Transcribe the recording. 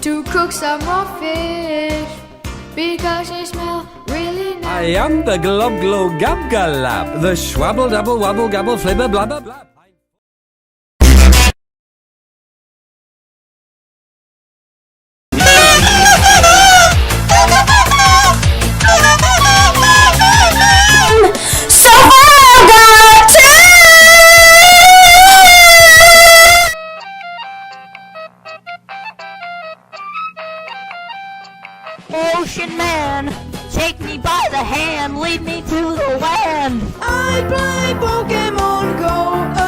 to cook some raw fish because they smell really nice. I am the glob glow gab galab, the schwabble double wobble gabble flibber blabber blab. Ocean man, take me by the hand, lead me to the land. I play Pokemon Go.